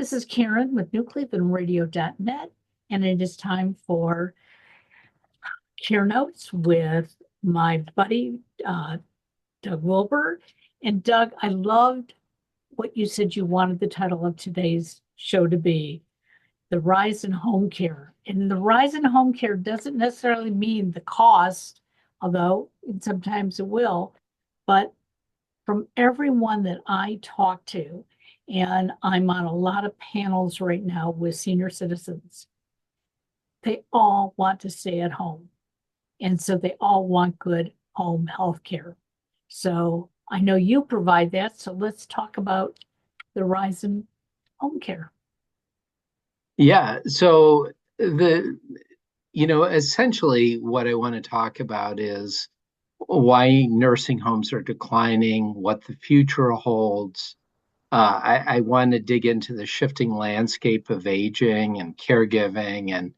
This is Karen with newclevelandradio.net, and it is time for Care Notes with my buddy, Doug Wilbur. And Doug, I loved what you said you wanted the title of today's show to be, The Rise in Home Care. And the rise in home care doesn't necessarily mean the cost, although sometimes it will, but from everyone that I talk to, and I'm on a lot of panels right now with senior citizens, they all want to stay at home. And so they all want good home health care. So I know you provide that. So let's talk about the rise in home care. Yeah. So essentially what I want to talk about is why nursing homes are declining, what the future holds. I want to dig into the shifting landscape of aging and caregiving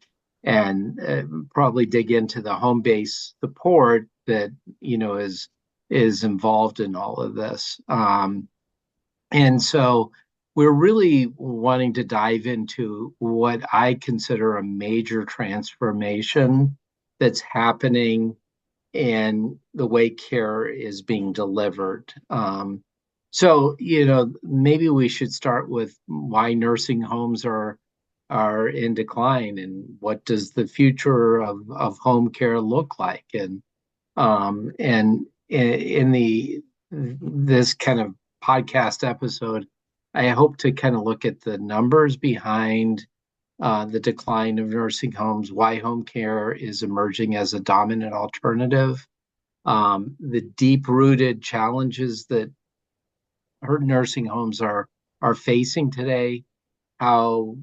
and probably dig into the home-based support that, is involved in all of this. And so we're really wanting to dive into what I consider a major transformation that's happening in the way care is being delivered. So, maybe we should start with why nursing homes are in decline and what does the future of home care look like? And in the this kind of podcast episode, I hope to kind of look at the numbers behind the decline of nursing homes, why home care is emerging as a dominant alternative, the deep-rooted challenges that nursing homes are facing today, how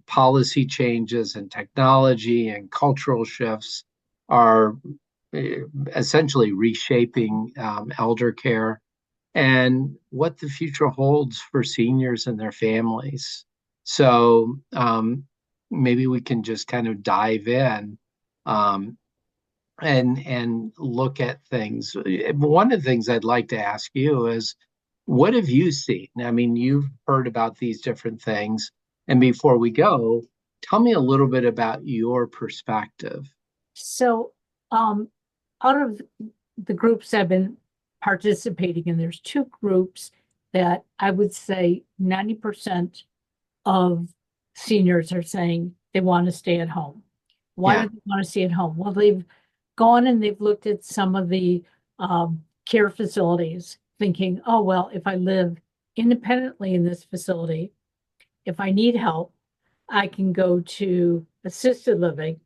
policy changes and technology and cultural shifts are essentially reshaping elder care, and what the future holds for seniors and their families. So maybe we can just kind of dive in um, and look at things. One of the things I'd like to ask you is, what have you seen? I mean, you've heard about these different things. And before we go, tell me a little bit about your perspective. So, out of the groups I've been participating in, there's two groups that I would say 90% of seniors are saying they want to stay at home. Why Yeah. do they want to stay at home? Well, they've gone and they've looked at some of the care facilities, thinking, oh, well, if I live independently in this facility, if I need help, I can go to assisted living.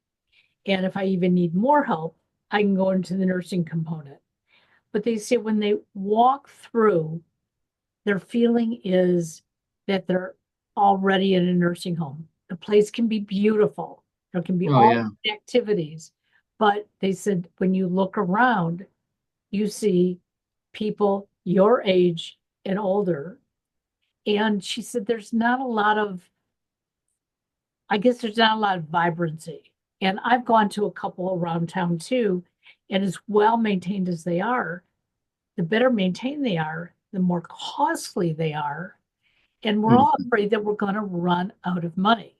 And if I even need more help, I can go into the nursing component. But they say when they walk through, their feeling is that they're already in a nursing home. The place can be beautiful. There can be Oh, all yeah. activities. But they said when you look around, you see people your age and older. And she said there's not a lot of, I guess there's not a lot of vibrancy. And I've gone to a couple around town too. And as well maintained as they are, the better maintained they are, the more costly they are. And we're all Mhm. afraid that we're going to run out of money.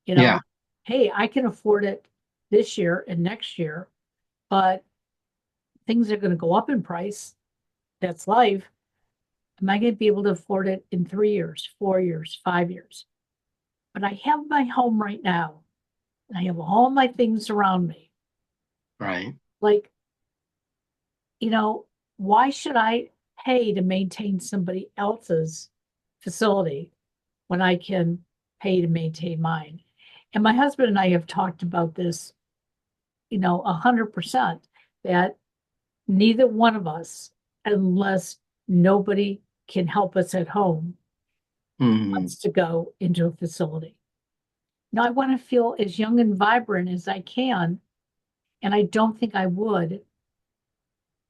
You know, Yeah. hey, I can afford it this year and next year, but things are going to go up in price. That's life. Am I going to be able to afford it in 3 years, 4 years, 5 years? But I have my home right now, and I have all my things around me. Right. Like, you know, why should I pay to maintain somebody else's facility when I can pay to maintain mine? And my husband and I have talked about this, 100%, that neither one of us, unless nobody can help us at home, Mhm. wants to go into a facility. Now, I want to feel as young and vibrant as I can, and I don't think I would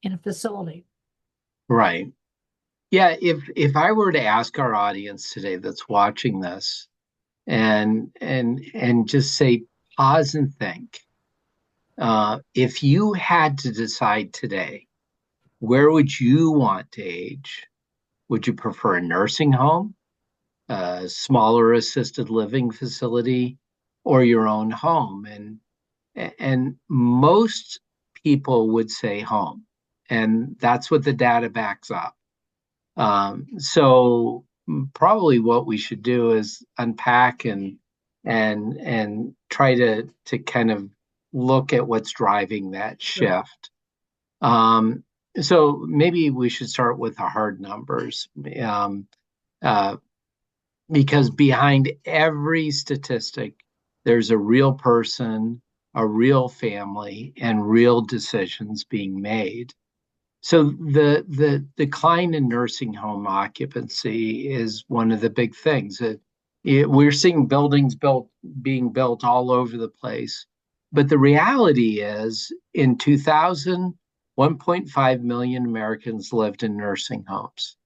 in a facility. Right. Yeah. If I were to ask our audience today that's watching this and just say, pause and think, if you had to decide today, where would you want to age? Would you prefer a nursing home? a smaller assisted living facility, or your own home. And most people would say home, and that's what the data backs up. So probably what we should do is unpack and try to kind of look at what's driving that Sure. shift. Um, so maybe we should start with the hard numbers, uh, because behind every statistic, there's a real person, a real family, and real decisions being made. So the decline in nursing home occupancy is one of the big things. We're seeing buildings being built all over the place. But the reality is, in 2000, 1.5 million Americans lived in nursing homes.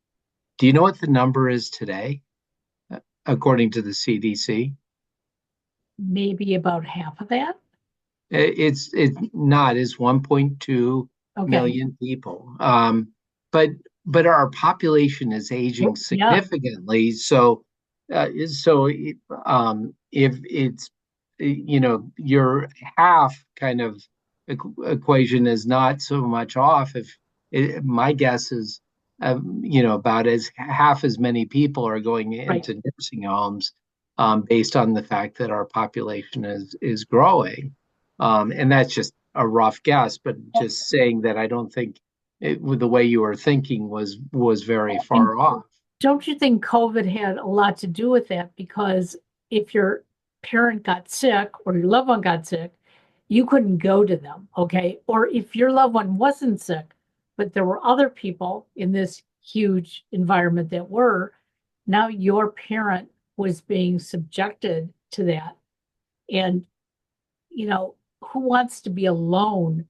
Do you know what the number is today, according to the CDC? Maybe about half of that. It's not. It's 1.2 Okay. million people. But our population is aging Yeah, significantly. If it's your half kind of equation is not so much off. If my guess is, about as half as many people are going right. into nursing homes, based on the fact that our population is growing. And that's just a rough guess, but just saying that I don't think with the way you were thinking was very And far off. don't you think COVID had a lot to do with that? Because if your parent got sick or your loved one got sick, you couldn't go to them, okay? Or if your loved one wasn't sick, but there were other people in this huge environment that were, now your parent was being subjected to that. And, who wants to be alone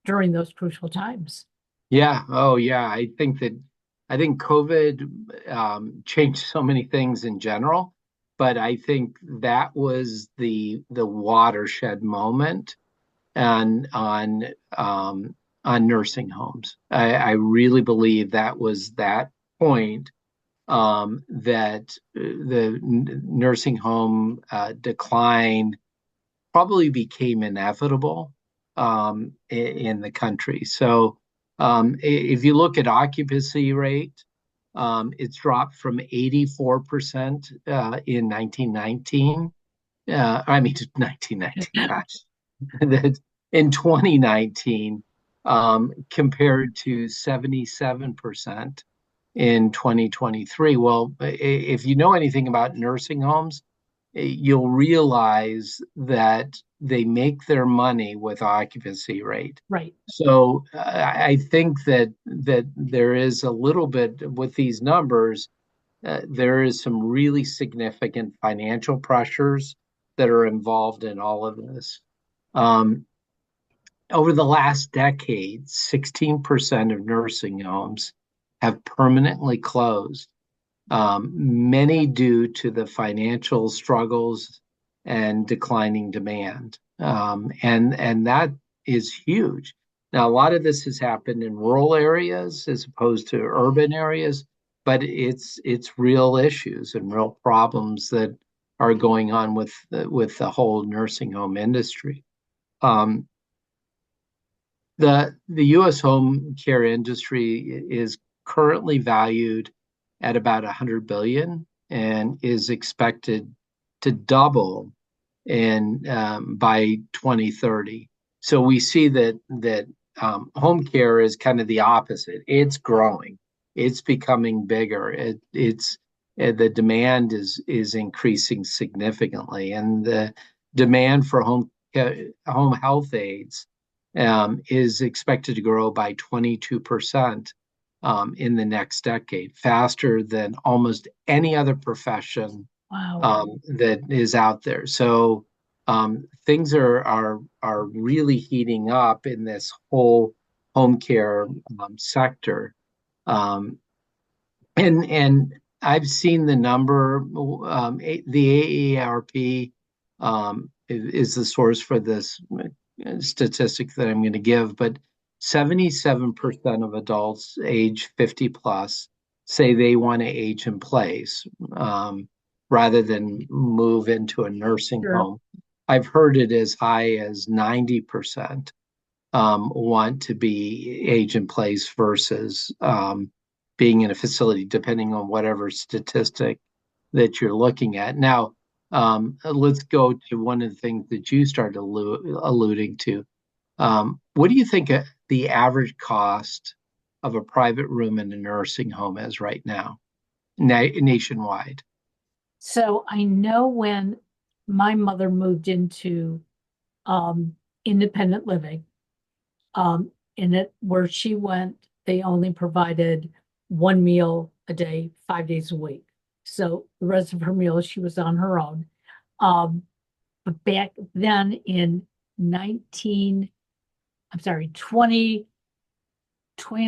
during those crucial times? Yeah. Oh, yeah. I think COVID changed so many things in general, but I think that was the watershed moment and on nursing homes. I really believe that was that point, that the nursing home decline probably became inevitable, in the country. So if you look at occupancy rate, it's dropped from 84% in 1919. I mean, 1919, gosh, in 2019, compared to 77% in 2023. Well, if you know anything about nursing homes, you'll realize that they make their money with occupancy rate. Right. So I think that there is a little bit with these numbers. There is some really significant financial pressures that are involved in all of this. Um, Over the last decade, 16% of nursing homes have permanently closed, many due to the financial struggles and declining demand. And that is huge. Now, a lot of this has happened in rural areas as opposed to urban areas, but it's real issues and real problems that are going on with the whole nursing home industry. Um, the U.S. home care industry is currently valued at about 100 billion and is expected to double in by 2030. So we see that home care is kind of the opposite. It's growing. It's becoming bigger. It's the demand is increasing significantly, and the demand for home health aides is expected to grow by 22% in the next decade, faster than almost any other profession Wow. that is out there. So things are really heating up in this whole home care sector. Um, and I've seen the number. The AARP is the source for this statistic that I'm going to give, but 77% of adults age 50 plus say they want to age in place. rather than move into a nursing Sure. home. I've heard it as high as 90% want to be age in place versus being in a facility, depending on whatever statistic that you're looking at. Now, let's go to one of the things that you started alluding to. What do you think the average cost of a private room in a nursing home is right now, nationwide? So I know when my mother moved into um, independent living, in it where she went, they only provided one meal a day, 5 days a week. So the rest of her meals she was on her own. Um, but back then in 19, I'm sorry, 2020,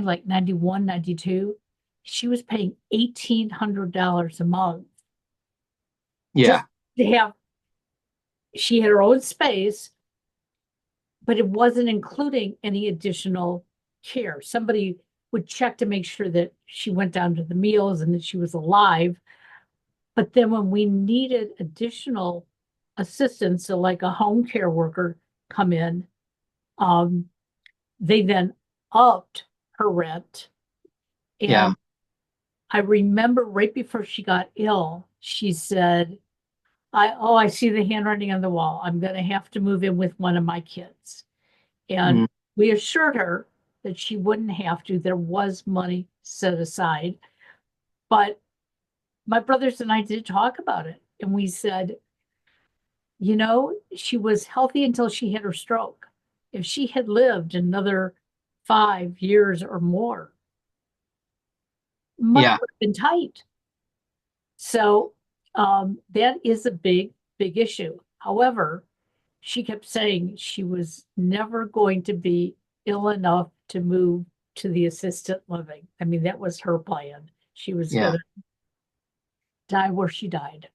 like 91, 92, she was paying $1,800 a month just Yeah, to have, she had her own space, but it wasn't including any additional care. Somebody would check to make sure that she went down to the meals and that she was alive. But then when we needed additional assistance, so like a home care worker come in, um, they then upped her rent. yeah. And I remember right before she got ill, she said, I see the handwriting on the wall. I'm going to have to move in with one of my kids. And Mm, we assured her that she wouldn't have to. There was money set aside. But my brothers and I did talk about it. And we said, she was healthy until she had her stroke. If she had lived another 5 years or more, money yeah. would have been tight. So that is a big, big issue. However, she kept saying she was never going to be ill enough to move to the assisted living. I mean, that was her plan. She was going Yeah. to die where she died.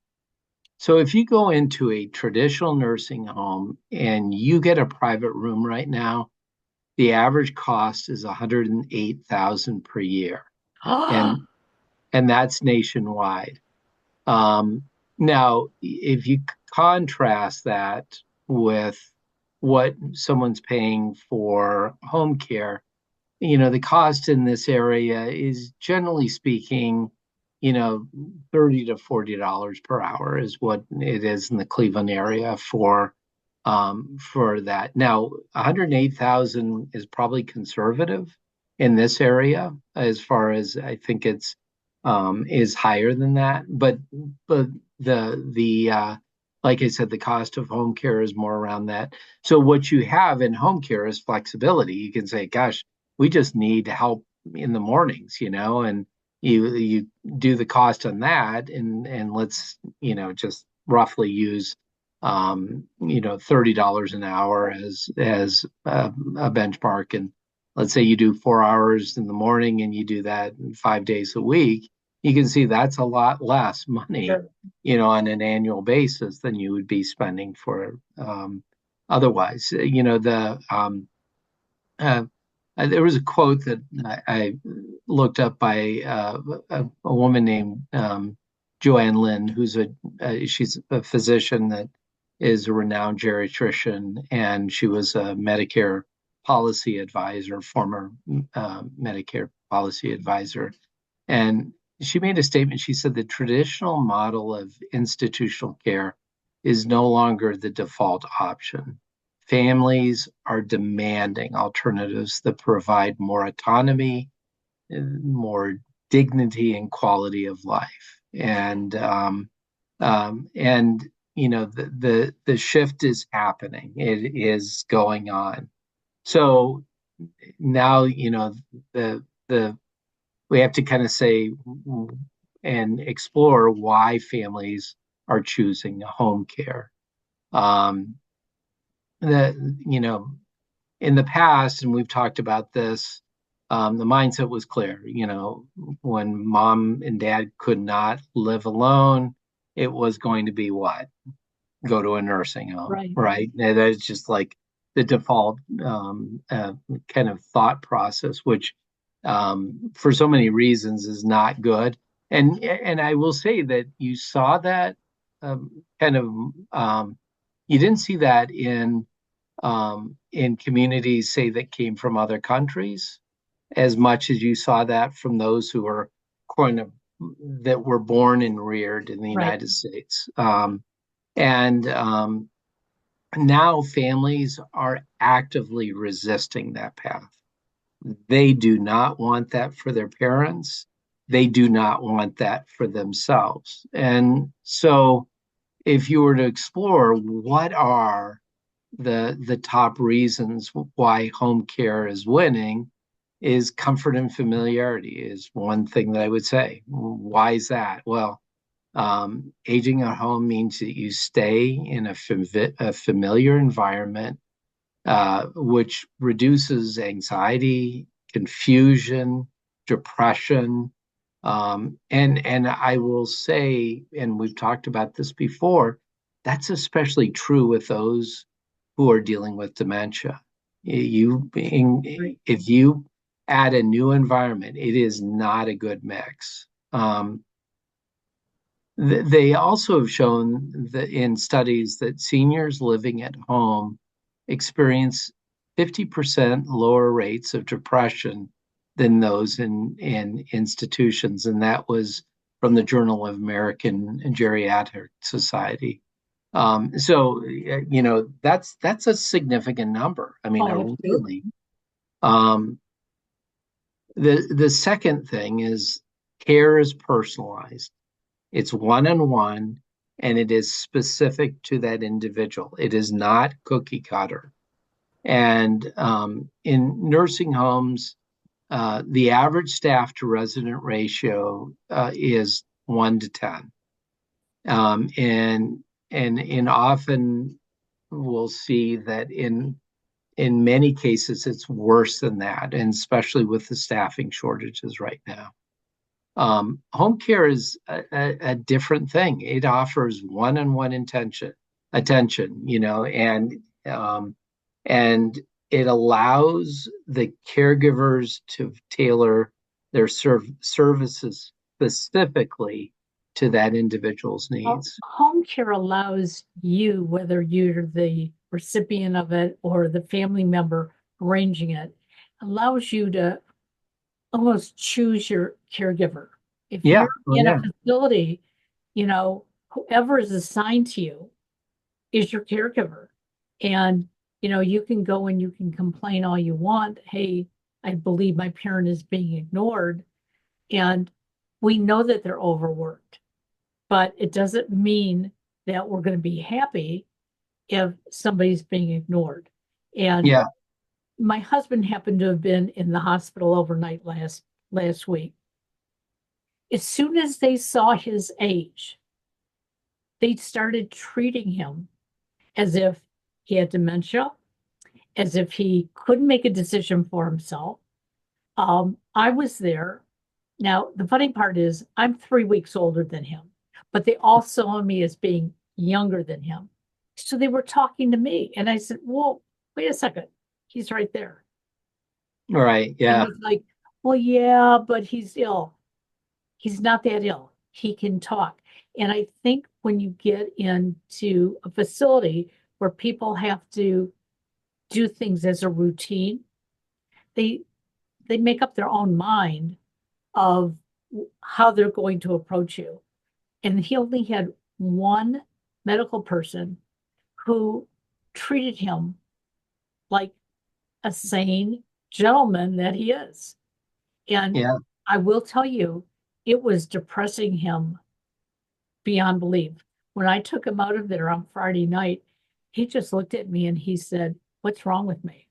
So if you go into a traditional nursing home and you get a private room right now, the average cost is 108,000 per year. And and that's nationwide. Um, Now, if you contrast that with what someone's paying for home care, the cost in this area is generally speaking, you know, $30 to $40 per hour is what it is in the Cleveland area for that. Now, 108,000 is probably conservative in this area as far as I think it's is higher than that. But the like I said, the cost of home care is more around that. So what you have in home care is flexibility. You can say, gosh, we just need help in the mornings, and you do the cost on that, and let's just roughly use $30 an hour as a benchmark, and let's say you do 4 hours in the morning and you do that 5 days a week. You can see that's a lot less money, Sure. on an annual basis than you would be spending for otherwise. Uh, there was a quote that I looked up by a woman named Joanne Lynn, she's a physician that is a renowned geriatrician, and she was a Medicare policy advisor, former Medicare policy advisor, and she made a statement. She said the traditional model of institutional care is no longer the default option. Families are demanding alternatives that provide more autonomy, more dignity, and quality of life. And the shift is happening. It is going on. So now the we have to kind of say and explore why families are choosing home care. Um, that in the past, and we've talked about this, the mindset was clear. When mom and dad could not live alone, it was going to be what? Go to a nursing home, Right. right? And that's just like the default kind of thought process, which for so many reasons is not good. And I will say that you saw that kind of you didn't see that in communities, say, that came from other countries as much as you saw that from those who were kind of that were born and reared in the Right. United States. And now families are actively resisting that path. They do not want that for their parents. They do not want that for themselves. And so, if you were to explore what are the top reasons why home care is winning, is comfort and familiarity is one thing that I would say. Why is that? Well, aging at home means that you stay in a familiar environment, which reduces anxiety, confusion, depression. And I will say, and we've talked about this before, that's especially true with those who are dealing with dementia. Right. If you add a new environment, it is not a good mix. They also have shown that in studies that seniors living at home experience 50% lower rates of depression than those in institutions. And that was from the Journal of American Geriatric Society. That's a significant number. I mean, Oh, a absolutely. really. Um, the second thing is care is personalized. It's one on one, and it is specific to that individual. It is not cookie cutter. And in nursing homes, the average staff to resident ratio is 1 to 10. And often we'll see that in many cases it's worse than that, and especially with the staffing shortages right now. Home care is a different thing. It offers one-on-one attention, um, and it allows the caregivers to tailor their services specifically to that individual's Well, needs. home care allows you, whether you're the recipient of it or the family member arranging it, allows you to almost choose your caregiver. If Yeah, you're oh in a yeah, facility, whoever is assigned to you is your caregiver. And, you can go and you can complain all you want. Hey, I believe my parent is being ignored. And we know that they're overworked, but it doesn't mean that we're going to be happy if somebody's being ignored. And yeah, my husband happened to have been in the hospital overnight last week. As soon as they saw his age, they started treating him as if he had dementia, as if he couldn't make a decision for himself. I was there. Now, the funny part is, I'm 3 weeks older than him, but they all saw me as being younger than him. So they were talking to me, and I said, "Well, wait a second. He's right there." all right, And yeah, he's like, "Well, yeah, but he's ill." He's not that ill. He can talk. And I think when you get into a facility where people have to do things as a routine, they they make up their own mind of how they're going to approach you. And he only had one medical person who treated him like a sane gentleman that he is. And yeah. I will tell you, it was depressing him beyond belief. When I took him out of there on Friday night, he just looked at me and he said, "What's wrong with me?"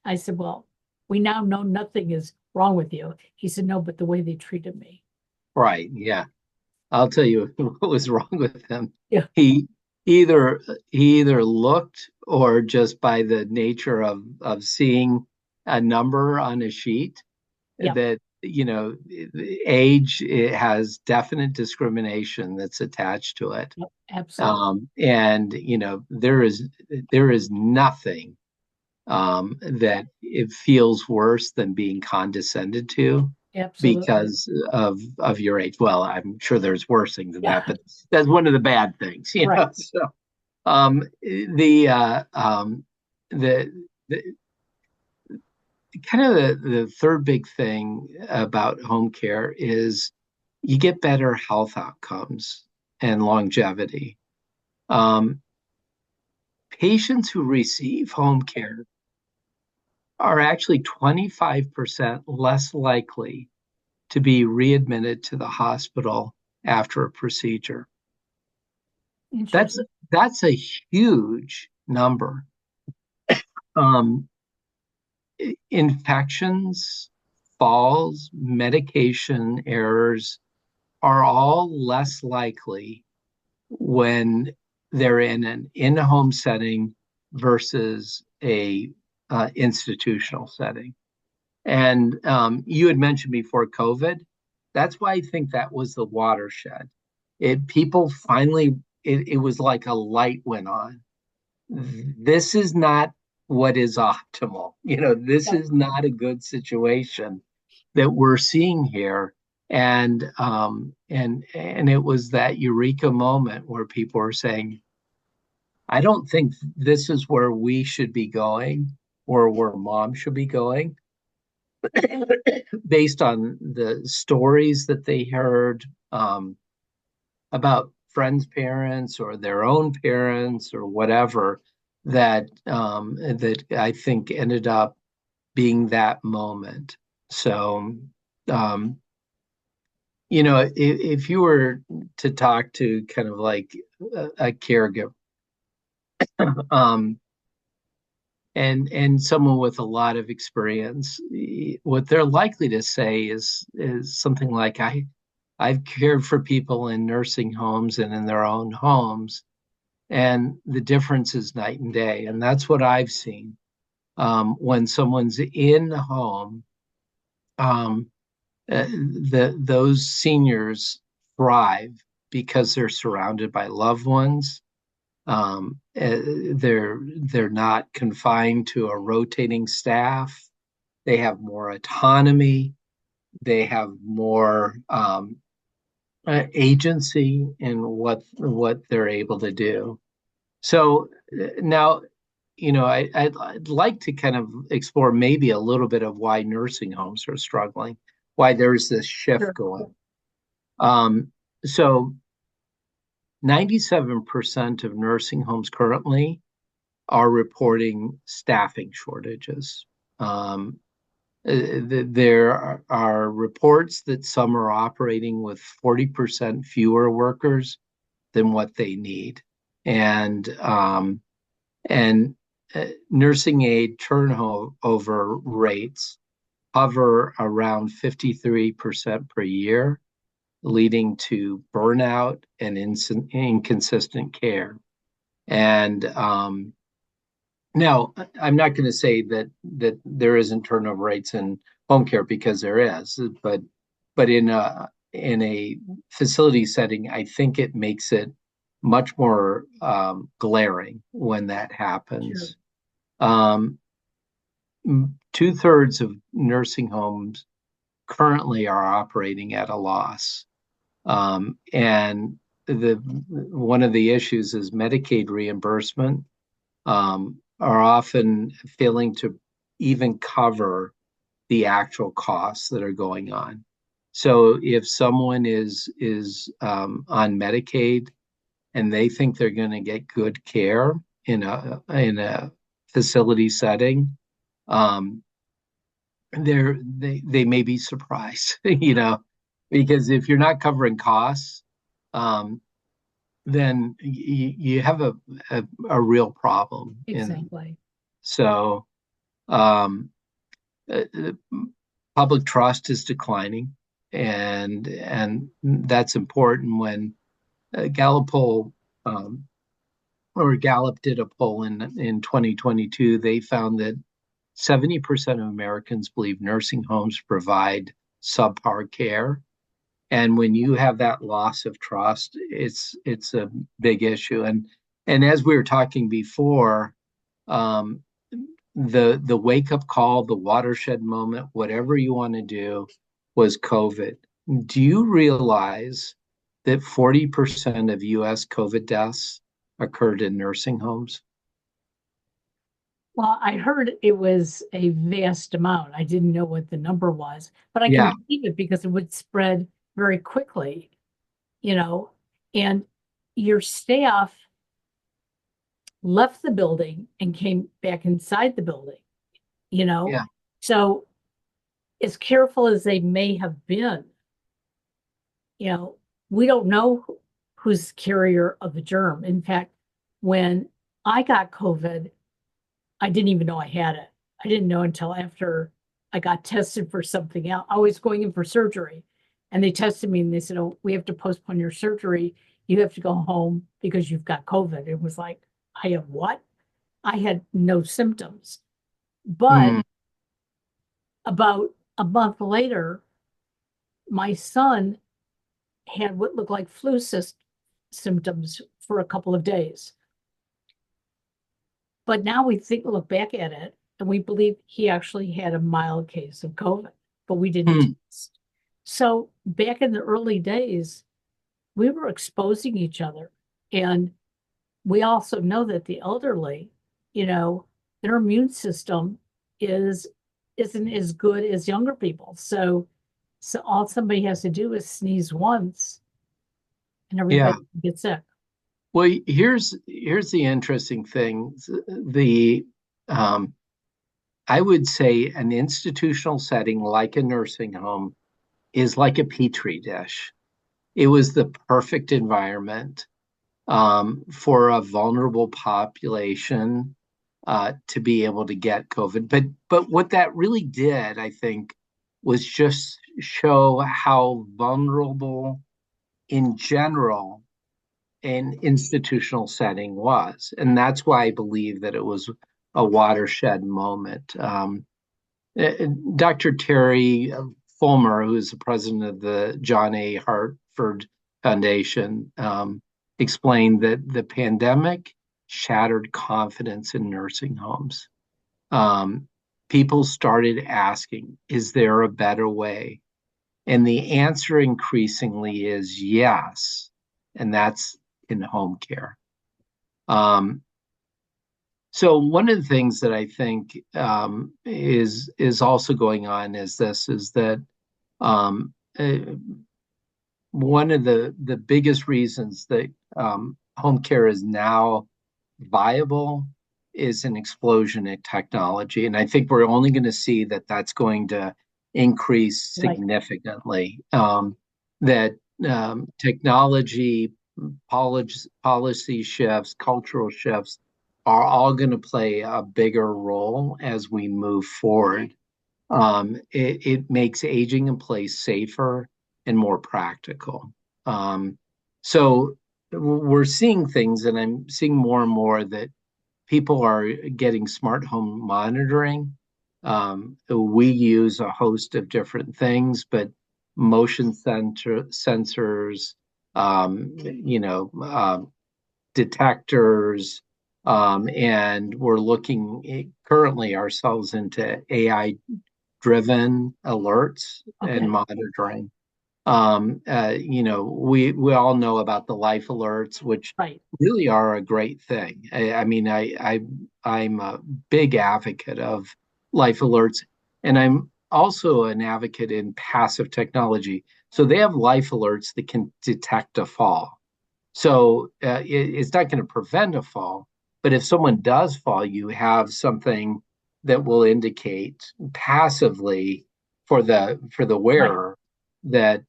I said, "Well, we now know nothing is wrong with you." He said, "No, but the way they treated me." Right, yeah. I'll tell you what was wrong with him. Yeah. He he either looked, or just by the nature of seeing a number on a sheet, Yeah. that age, it has definite discrimination that's attached to it. Yep. Absolutely. And there is nothing that it feels worse than being condescended to. Absolutely. because of your age. Well, I'm sure there's worse things than Yeah. that, but that's one of the bad things, you Right. know. So the the kind of the third big thing about home care is you get better health outcomes and longevity. Um, Patients who receive home care are actually 25% less likely to be readmitted to the hospital after a procedure. That's Interesting. that's a huge number. Um, Infections, falls, medication errors are all less likely when they're in an in-home setting versus a institutional setting. And you had mentioned before COVID, that's why I think that was the watershed. People finally, it was like a light went on. This is not what is optimal. This Yep. is not a good situation that we're seeing here. And it was that eureka moment where people are saying, I don't think this is where we should be going or where mom should be going based on the stories that they heard about friends' parents or their own parents or whatever that I think ended up being that moment. So, um, if you were to talk to kind of like a caregiver, um, and someone with a lot of experience, what they're likely to say is something like, I've cared for people in nursing homes and in their own homes, and the difference is night and day. And that's what I've seen. When someone's in the home, um, those seniors thrive because they're surrounded by loved ones. They're not confined to a rotating staff. They have more autonomy. They have more agency in what they're able to do. So now, I'd like to kind of explore maybe a little bit of why nursing homes are struggling, why there's this shift Sure. going. So 97% of nursing homes currently are reporting staffing shortages. Um, there are reports that some are operating with 40% fewer workers than what they need. And nursing aid turnover rates hover around 53% per year, leading to burnout and inconsistent care. And now, I'm not going to say that there isn't turnover rates in home care, because there is, but in a facility setting, I think it makes it much more glaring when that Sure. happens. Um, 2/3 of nursing homes currently are operating at a loss. And the one of the issues is Medicaid reimbursement are often failing to even cover the actual costs that are going on. So if someone is on Medicaid and they think they're going to get good care in a facility setting, um, they may be surprised, because if you're not covering costs, um, then you have a real problem. And Exactly. so um, public trust is declining, and that's important. When Gallup poll or Gallup did a poll in 2022, they found that 70% of Americans believe nursing homes provide subpar care. And when you have that loss of trust, it's a big issue. And as we were talking before, um, the wake up call, the watershed moment, whatever you want to do, was COVID. Do you realize that 40% of US COVID deaths occurred in nursing homes? Well, I heard it was a vast amount. I didn't know what the number was, but I can Yeah, believe it because it would spread very quickly, you know, and your staff left the building and came back inside the building, you know. yeah, So, as careful as they may have been, you know, we don't know who's the carrier of the germ. In fact, when I got COVID, I didn't even know I had it. I didn't know until after I got tested for something else. I was going in for surgery and they tested me and they said, "Oh, we have to postpone your surgery. You have to go home because you've got COVID." It was like, I have what? I had no symptoms. But mm, about a month later, my son had what looked like symptoms for a couple of days. But now look back at it, and we believe he actually had a mild case of COVID, but we didn't mm, test. So back in the early days, we were exposing each other. And we also know that the elderly, you know, their immune system is isn't as good as younger people. So all somebody has to do is sneeze once and yeah. everybody gets sick. Well, here's the interesting thing. The um, I would say an institutional setting like a nursing home is like a petri dish. It was the perfect environment for a vulnerable population to be able to get COVID. But what that really did, I think, was just show how vulnerable in general an institutional setting was, and that's why I believe that it was a watershed moment. Dr. Terry Fulmer, who is the president of the John A. Hartford Foundation, explained that the pandemic shattered confidence in nursing homes. Um, People started asking, is there a better way? And the answer increasingly is yes. And that's in home care. Um, so one of the things that I think is also going on is that um, uh, one of the biggest reasons that home care is now viable is an explosion in technology, and I think we're only going to see that that's going to increase Right, significantly. That technology, policy shifts, cultural shifts are all going to play a bigger role as we move forward. It makes aging in place safer and more practical. Um, so we're seeing things, and I'm seeing more and more that people are getting smart home monitoring. We use a host of different things, but motion sensors, you know, detectors, and we're looking currently ourselves into AI driven alerts and okay, monitoring. You know, we all know about the life alerts, which right, really are a great thing. I mean, I'm a big advocate of life alerts, and I'm also an advocate in passive technology. So they have life alerts that can detect a fall. So it's not going to prevent a fall, but if someone does fall, you have something that will indicate passively for the right, wearer that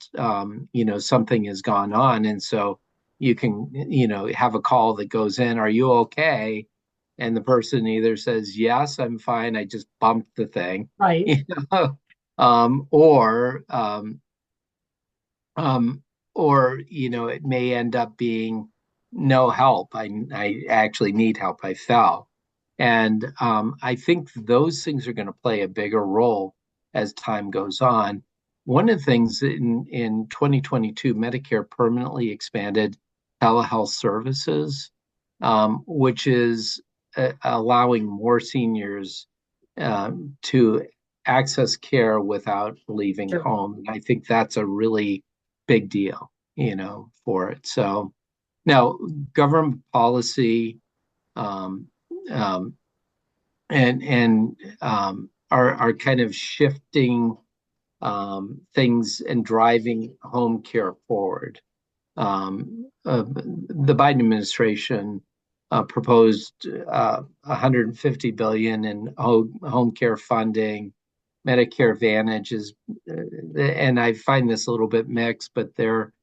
you know something has gone on, and so you can you know have a call that goes in, "Are you okay?" And the person either says, "Yes, I'm fine. I just bumped the thing," right, you know, or um, or you know it may end up being no help. I actually need help. I fell, and I think those things are going to play a bigger role as time goes on. One of the things in 2022, Medicare permanently expanded telehealth services, which is allowing more seniors to access care without leaving Sure. home. And I think that's a really big deal, for it. So now government policy, um, um, and are kind of shifting things and driving home care forward. The Biden administration proposed 150 billion in home care funding. Medicare Advantage is, and I find this a little bit mixed, but they're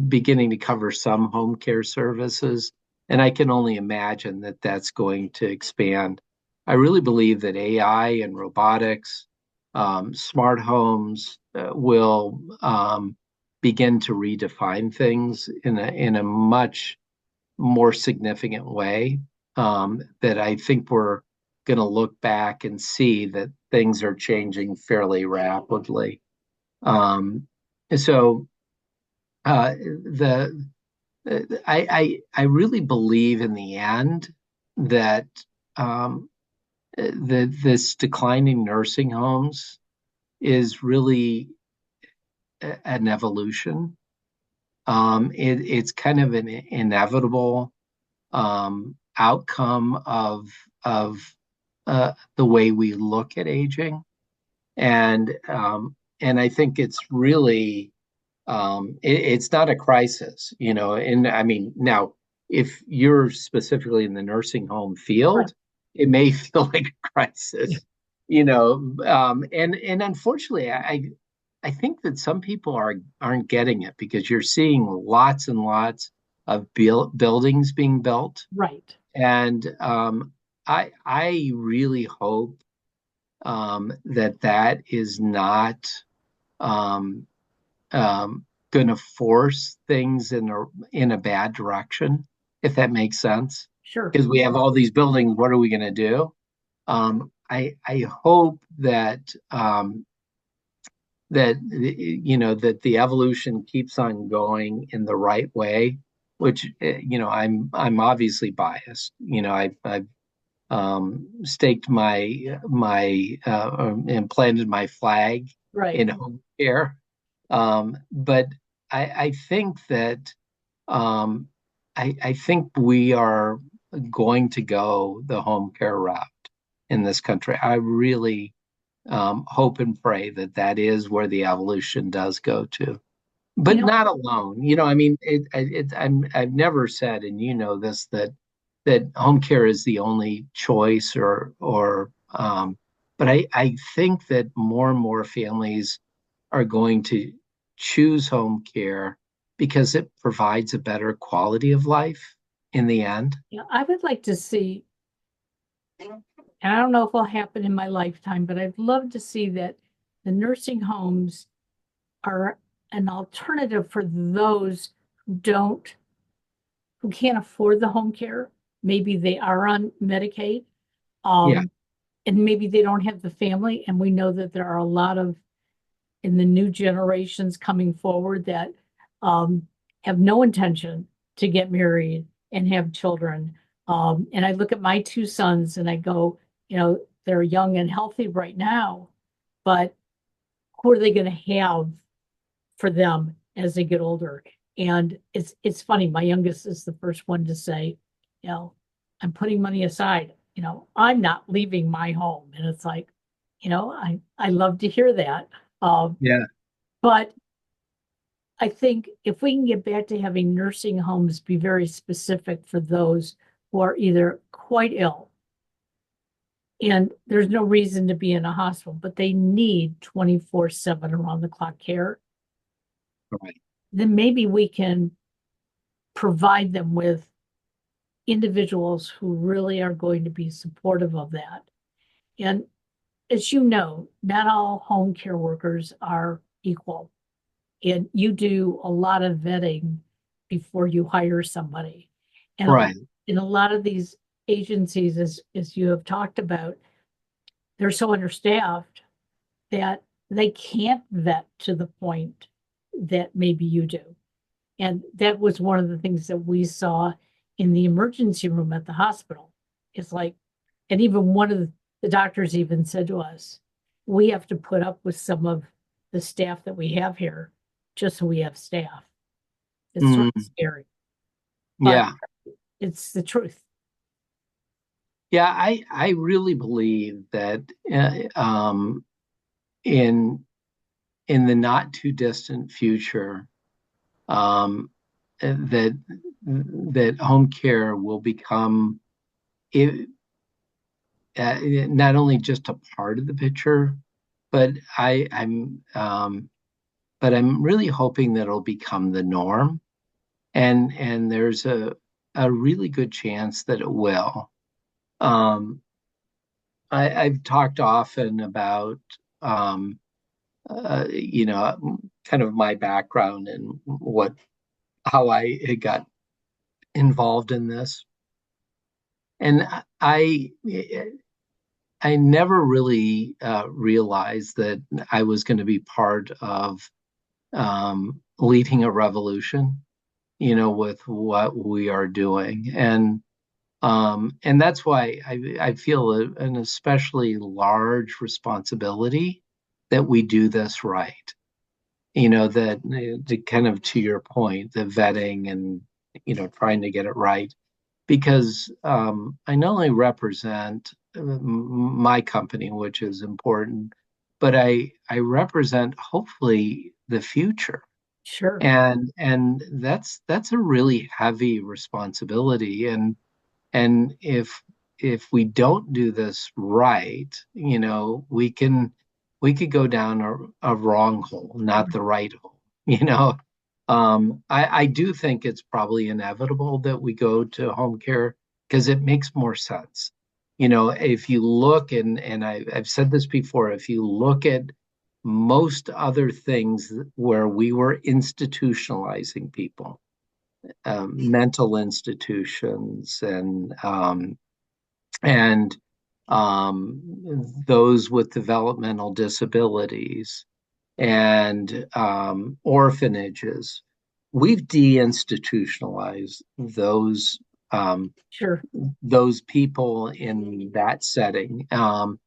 beginning to cover some home care services, and I can only imagine that that's going to expand. I really believe that AI and robotics, smart homes will begin to redefine things in a much more significant way. That I think we're going to look back and see that things are changing fairly rapidly. So the I really believe in the end that this declining nursing homes is really an evolution. It's kind of an inevitable outcome of the way we look at aging, and I think it's really it's not a crisis, And I mean, now if you're specifically in the nursing home Right. field, it may feel like a crisis, and unfortunately, I think that some people aren't getting it because you're seeing lots and lots of buildings being built, Right. and I really hope that is not um, going to force things in a bad direction, if that makes sense. Sure. Because we have all these buildings, what are we going to do? I hope that the evolution keeps on going in the right way, which I'm obviously biased. I've staked my and planted my flag Right. in home care, but I think that um, I think we are going to go the home care route in this country. I really hope and pray that that is where the evolution does go to, You but know, not alone. I mean, I've never said, and this, that home care is the only choice, but I think that more and more families are going to choose home care because it provides a better quality of life in the end. I would like to see, and I don't know if it'll happen in my lifetime, but I'd love to see that the nursing homes are an alternative for those don't who can't afford the home care. Maybe they are on Medicaid, Yeah, um, and maybe they don't have the family. And we know that there are a lot of in the new generations coming forward that um, have no intention to get married and have children. And I look at my two sons and I go, they're young and healthy right now, but who are they going to have for them as they get older? And it's funny. My youngest is the first one to say, I'm putting money aside. I'm not leaving my home. And it's like, I love to hear that. Um, yeah, but I think if we can get back to having nursing homes be very specific for those who are either quite ill and there's no reason to be in a hospital, but they need 24/7 around the clock care, right, then maybe we can provide them with individuals who really are going to be supportive of that. And as you know, not all home care workers are equal. And you do a lot of vetting before you hire somebody. And right, in a lot of these agencies, as you have talked about, they're so understaffed that they can't vet to the point that maybe you do. And that was one of the things that we saw in the emergency room at the hospital. It's like, and even one of the doctors even said to us, we have to put up with some of the staff that we have here just so we have staff. It's sort of Mm, scary, but yeah. it's the truth. Yeah, I really believe that in the not too distant future, um, that home care will become it, not only just a part of the picture, but I'm really hoping that it'll become the norm, and there's a really good chance that it will. Um, I've talked often about um, kind of my background and what how I had got involved in this, and I never really realized that I was going to be part of leading a revolution, with what we are doing, and that's why I feel an especially large responsibility that we do this right. That to kind of to your point, the vetting and trying to get it right, because I not only represent my company, which is important, but I represent hopefully the future, Sure, and that's a really heavy responsibility, and if we don't do this right, we could go down a wrong hole, not the right hole. I do think it's probably inevitable that we go to home care because it makes more sense. If you look, and I've said this before, if you look at most other things where we were institutionalizing people, mental institutions and those with developmental disabilities and orphanages. We've deinstitutionalized um, sure. those people in that setting, and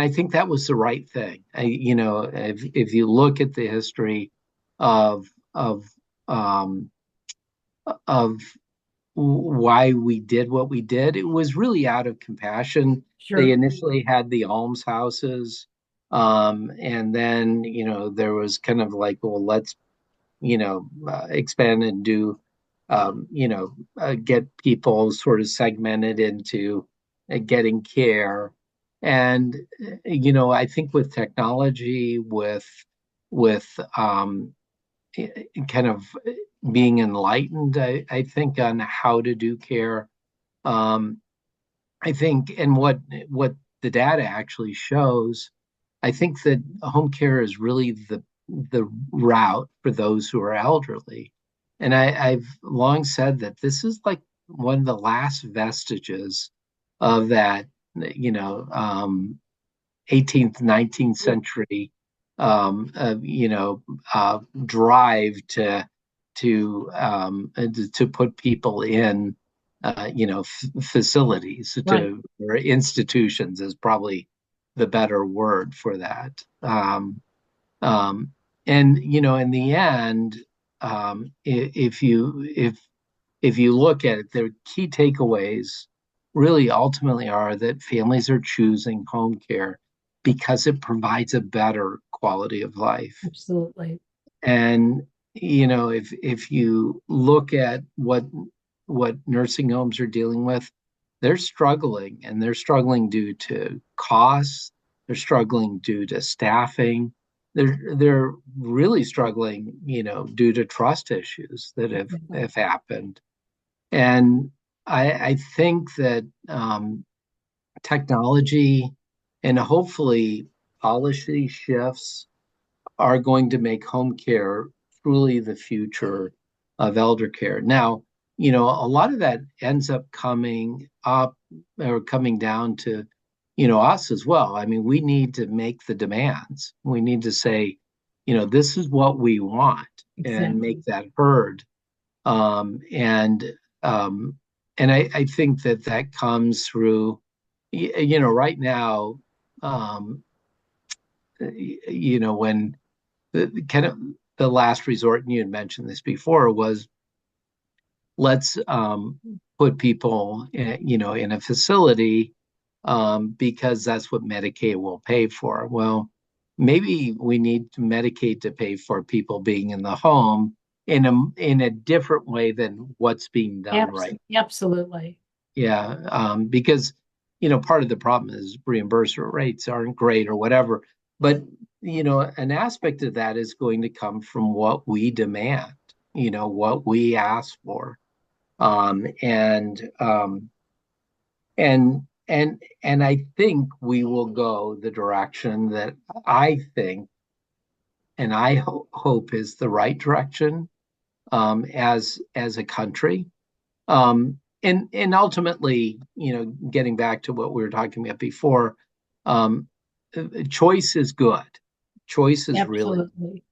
I think that was the right thing. If you look at the history of of um, of why we did what we did. It was really out of compassion. They Sure. initially had the almshouses, and then there was kind of like, well, let's expand and do, get people sort of segmented into getting care, and I think with technology, with kind of being enlightened, I think, on how to do care. Um, I think, and what the data actually shows, I think that home care is really the route for those who are elderly. And I've long said that this is like one of the last vestiges of that, 18th, 19th Yeah. century, drive to put people in, facilities, Right. or institutions is probably the better word for that. Um, and in the end, if you look at it, the key takeaways really ultimately are that families are choosing home care because it provides a better quality of life. Absolutely. And if you look at what nursing homes are dealing with, they're struggling, and they're struggling due to costs, they're struggling due to staffing, they're really struggling, due to trust issues that Exactly. have happened. And I think that technology and hopefully policy shifts are going to make home care truly the future of elder care. Now, a lot of that ends up coming up or coming down to, us as well. I mean, we need to make the demands. We need to say, this is what we want and make Exactly. that heard. Um, and um, and I think that comes through, right now, um, when the kind of the last resort, and you had mentioned this before, was let's put people, in a facility because that's what Medicaid will pay for. Well, maybe we need Medicaid to pay for people being in the home in a different way than what's being done right. Absolutely. Yeah, because part of the problem is reimbursement rates aren't great or whatever. But an aspect of that is going to come from what we demand, what we ask for. And I think we will go the direction that I think and I hope is the right direction, as a country. And ultimately, getting back to what we were talking about before, um, choice is good. Choice is really, Absolutely.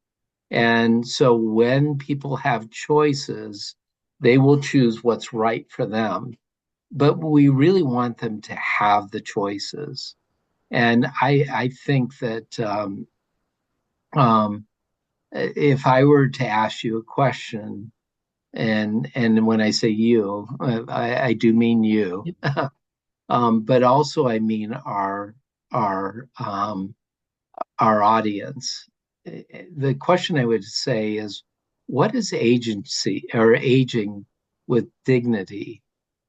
and so when people have choices, they will choose what's right for them. But we really want them to have the choices. And I think that um, if I were to ask you a question, and when I say you, I do mean you, Yep. but also I mean our um, our audience. The question I would say is, what does agency or aging with dignity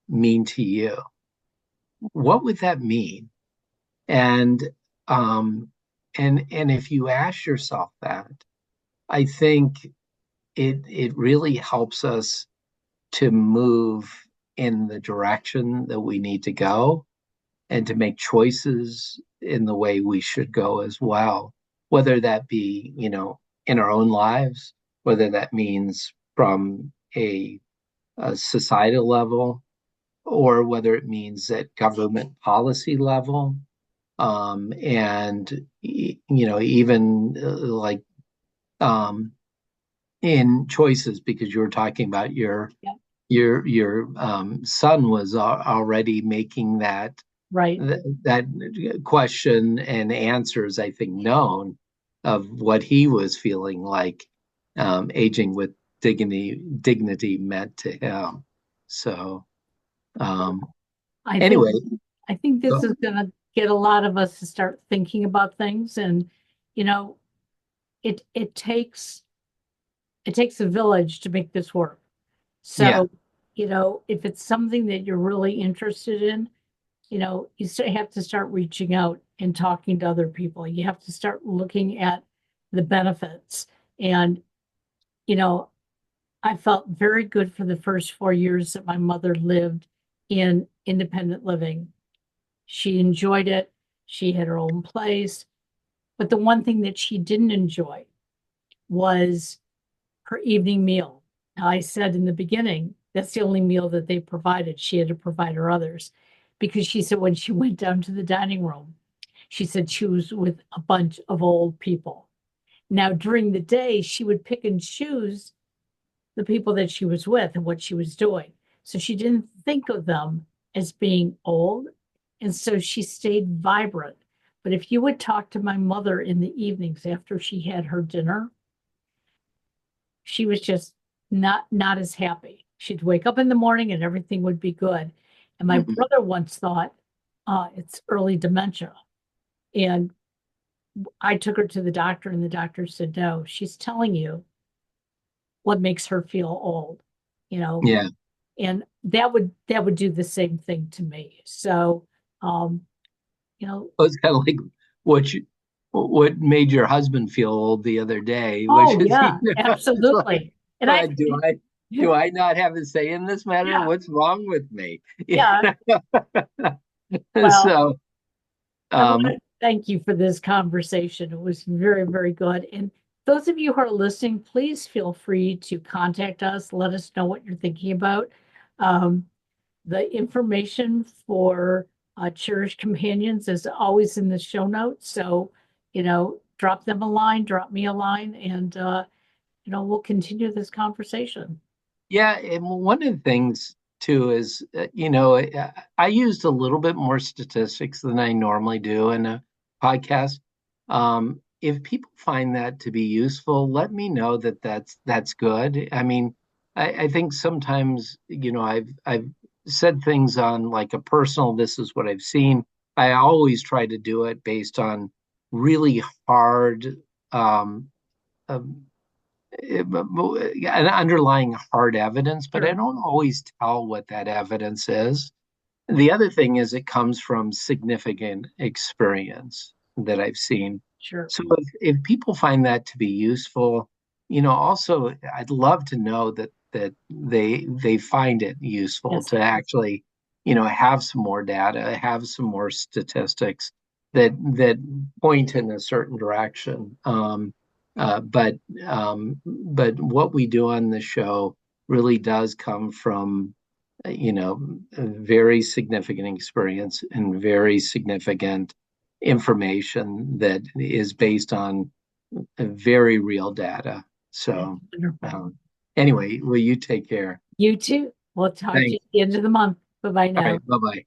mean to you? What would that mean? And um, and if you ask yourself that, I think it really helps us to move in the direction that we need to go and to make choices in the way we should go as well, whether that be, in our own lives, whether that means from a societal level, or whether it means at government policy level, and even like um, in choices, because you were talking about Yep. your son was already making Right. that question and answers, I think, known of what he was feeling like aging with dignity meant to him. So I think anyway, I think this is going to get a lot of us to start thinking about things, and you know, it takes a village to make this work. yeah, So, if it's something that you're really interested in, have to start reaching out and talking to other people. You have to start looking at the benefits. And, you know, I felt very good for the first 4 years that my mother lived in independent living. She enjoyed it. She had her own place. But the one thing that she didn't enjoy was her evening meal. Now, I said in the beginning, that's the only meal that they provided. She had to provide her others because she said when she went down to the dining room, she said she was with a bunch of old people. Now, during the day, she would pick and choose the people that she was with and what she was doing. So she didn't think of them as being old. And so she stayed vibrant. But if you would talk to my mother in the evenings after she had her dinner, she was just not as happy. She'd wake up in the morning and everything would be good. And my mhm, brother once thought, it's early dementia. And I took her to the doctor, and the doctor said, no, she's telling you what makes her feel old, you know, yeah. and that would do the same thing to me. So, um, you know, It's kind of like what made your husband feel old the other day, which oh is yeah, it's like, absolutely. And I, do I not have a say in this matter? yeah, What's wrong with me? yeah. Well, So I want um to thank you for this conversation. It was very, very good. And those of you who are listening, please feel free to contact us. Let us know what you're thinking about. Um, the information for Cherished Companions is always in the show notes. So, drop them a line, drop me a line, and, we'll continue this conversation. yeah, and one of the things too is I used a little bit more statistics than I normally do in a podcast. if people find that to be useful, let me know that that's good. I mean, I think sometimes, I've said things on like a personal, this is what I've seen. I always try to do it based on really hard, um, um, an underlying hard evidence, but I Sure, don't always tell what that evidence is. The other thing is it comes from significant experience that I've seen. sure. So if people find that to be useful, also I'd love to know that they find it useful Yes, to actually, have some more data, have some more statistics that point in a certain direction. But what we do on the show really does come from a very significant experience and very significant information that is based on very real data. that's So, wonderful. um, anyway, will you take care? You too. We'll talk to you Thanks. at the end of the month. Bye-bye All now. right. Bye bye.